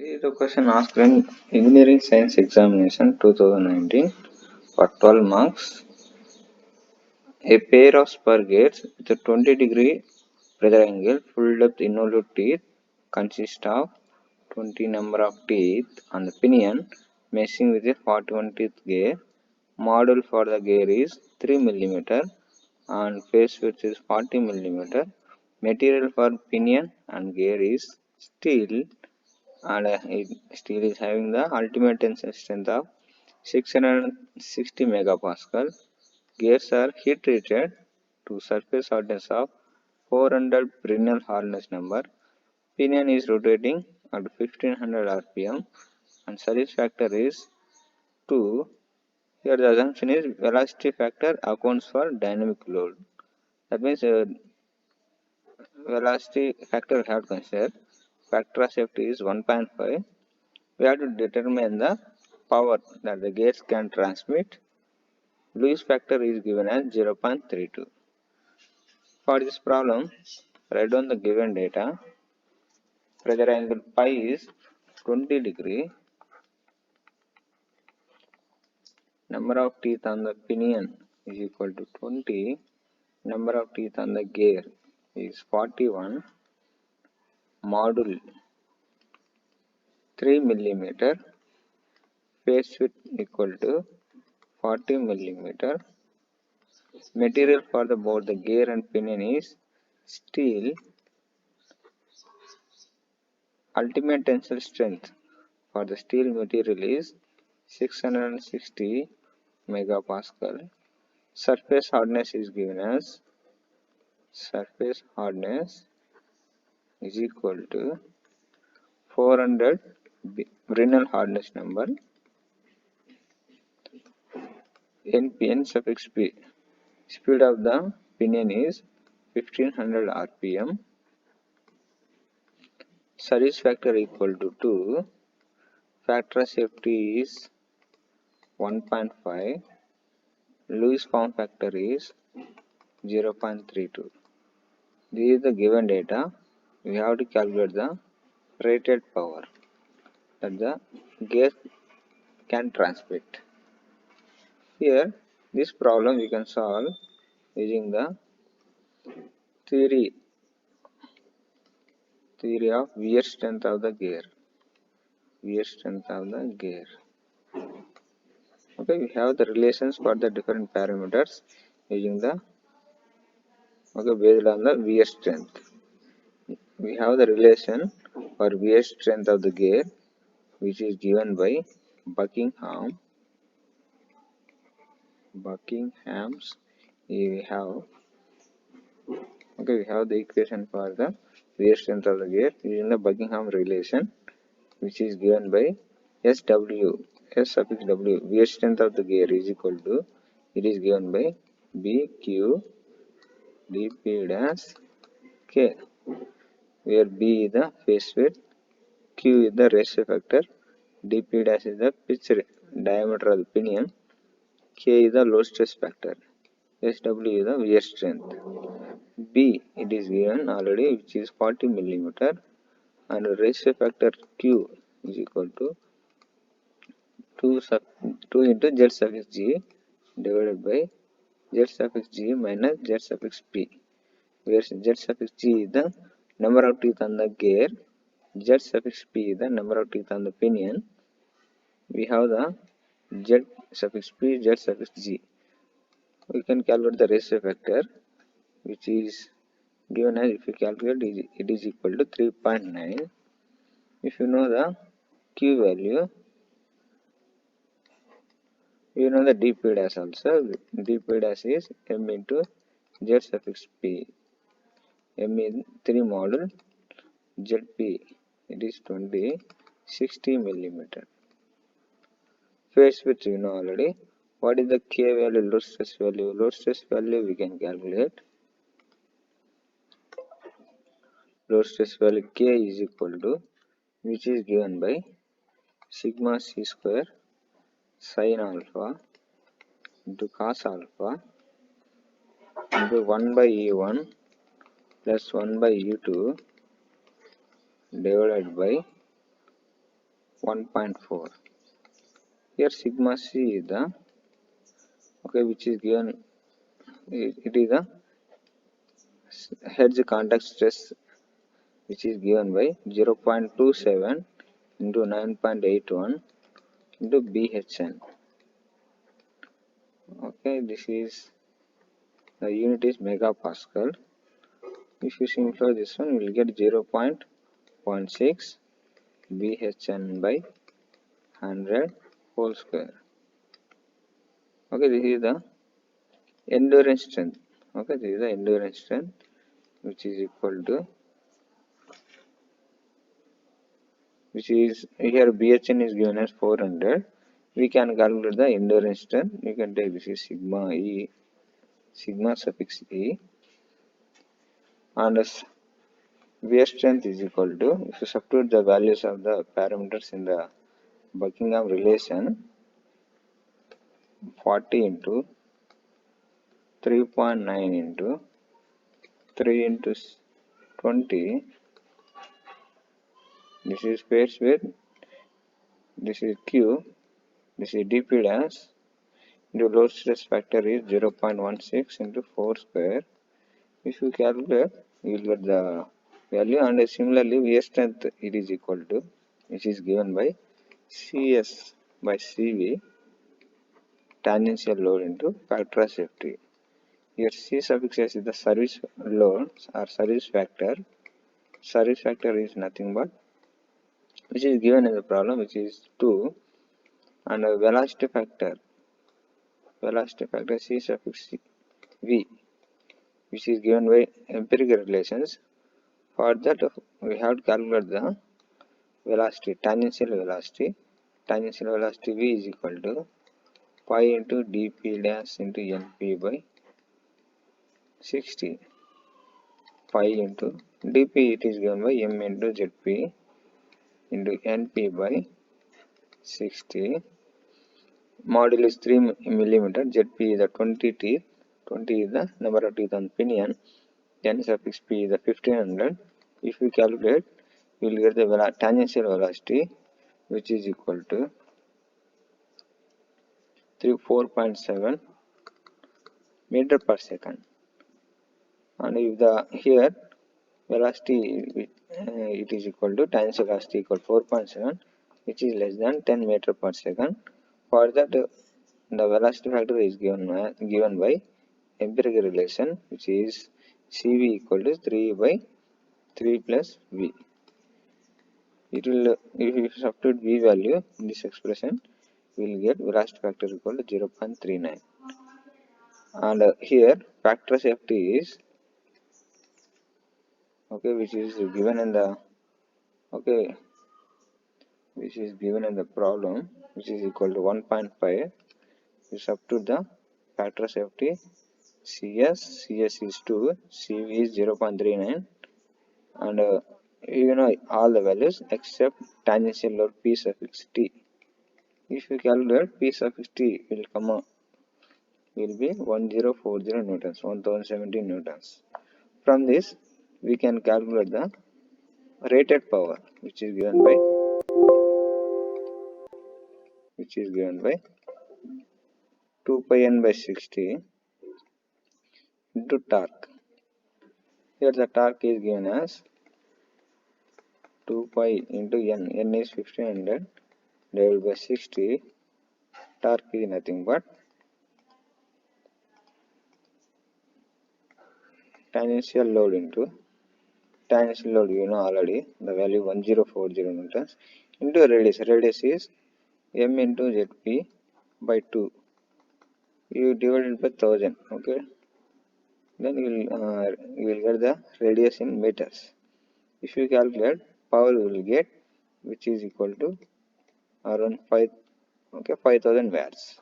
Is a question asked in Engineering Science Examination 2019 for 12 marks. A pair of spur gates with a 20-degree pressure angle, full depth involute teeth consist of 20 number of teeth on the pinion, meshing with a 41 teeth gear. Module for the gear is 3 mm and face width is 40 mm. Material for pinion and gear is steel, and steel is having the ultimate tensile strength of 660 megapascal. Gears are heat treated to surface hardness of 400 Brinell hardness number. Pinion is rotating at 1500 rpm and service factor is 2. Here the assumption is velocity factor accounts for dynamic load. That means velocity factor we have to consider. Factor of safety is 1.5. We have to determine the power that the gears can transmit. Lewis factor is given as 0.32. For this problem, write down the given data. Pressure angle pi is 20 degree. Number of teeth on the pinion is equal to 20. Number of teeth on the gear is 41. Module 3 mm. Face width equal to 40 mm. Material for both the gear and pinion is steel. Ultimate tensile strength for the steel material is 660 megapascal. Surface hardness is given as surface hardness is equal to 400 Brinell hardness number n suffix p. Speed of the pinion is 1500 rpm. Service factor equal to 2. Factor of safety is 1.5. Lewis form factor is 0.32. This is the given data. We have to calculate the rated power that the gear can transmit. Here, this problem we can solve using the theory of wear strength of the gear. Wear strength of the gear. Okay, we have the relations for the different parameters using the based on the wear strength. We have the relation for wear strength of the gear, which is given by Buckingham's. We have the equation for the wear strength of the gear using the Buckingham relation, which is given by SW. S suffix W, wear strength of the gear is equal to, it is given by BQ dP dash K, where B is the face width, Q is the ratio factor, dP dash is the pitch diameter of the pinion, K is the load stress factor, SW is the wear strength. B it is given already, which is 40 mm, and ratio factor Q is equal to 2 into Z suffix G divided by Z suffix G minus Z suffix P, where Z suffix G is the number of teeth on the gear, Z suffix P is the number of teeth on the pinion. We have the Z suffix P, Z suffix G. We can calculate the ratio factor, which is given as, if you calculate, it is equal to 3.9. If you know the Q value, you know the dP dash also. dP dash is m into Z suffix P. M is 3 module ZP, it is 60 mm. Face width you know already. What is the K value, load stress value? Load stress value we can calculate. Load stress value K is equal to, which is given by sigma c square sin alpha into cos alpha into 1 by E1 plus 1 by E2 divided by 1.4. Here sigma c is the which is given, it is the heads contact stress which is given by 0.27 into 9.81 into BHN. This is the unit is megapascal. If you simplify this one, you will get 0.16 BHN by 100 whole square. This is the endurance strength. This is the endurance strength which is equal to, which is here BHN is given as 400. We can calculate the endurance strength. You can take this is sigma E, sigma suffix E, and wear strength is equal to, if you substitute the values of the parameters in the Buckingham relation, 40 into 3.9 into 3 into 20, this is pairs with, this is Q, this is dP dash, into load stress factor is 0.16 into 4 square. If you calculate, you will get the value, and similarly wear strength it is equal to, which is given by CS by CV, tangential load into factor of safety. Here C suffix S is the service load or service factor. Service factor is nothing but, which is given in the problem, which is 2, and velocity factor C suffix V, which is given by empirical relations. For that we have to calculate the velocity, tangential velocity. Tangential velocity V is equal to pi into dP dash into NP by 60. Pi into dP it is given by M into ZP into NP by 60. Module is 3 millimeter. ZP is the 20 teeth. 20 is the number of teeth on pinion. N suffix P is the 1500. If we calculate, we will get the tangential velocity, which is equal to 4.7 meter per second. And if the here velocity it is equal to tangential velocity equal 4.7, which is less than 10 meter per second. For that the velocity factor is given by empirical relation, which is CV equal to 3 by 3 plus V. It will, if you substitute V value in this expression, we will get velocity factor equal to 0.39. And here factor safety is which is given in the which is given in the problem, which is equal to 1.5. You substitute the factor safety CS is 2, CV is 0.39, and you know all the values except tangential load P suffix T. If you calculate, P suffix T will come up, will be 1040 newtons, 1017 newtons. From this we can calculate the rated power, which is given by 2 pi n by 60 into torque. Here the torque is given as 2 pi into n is 1500 divided by 60. Torque is nothing but tangential load into tangential load, you know already the value 1040 newtons, into radius. Radius is m into zp by 2. You divide it by 1000. Then you will get the radius in meters. If you calculate, power you will get, which is equal to around 5000 watts.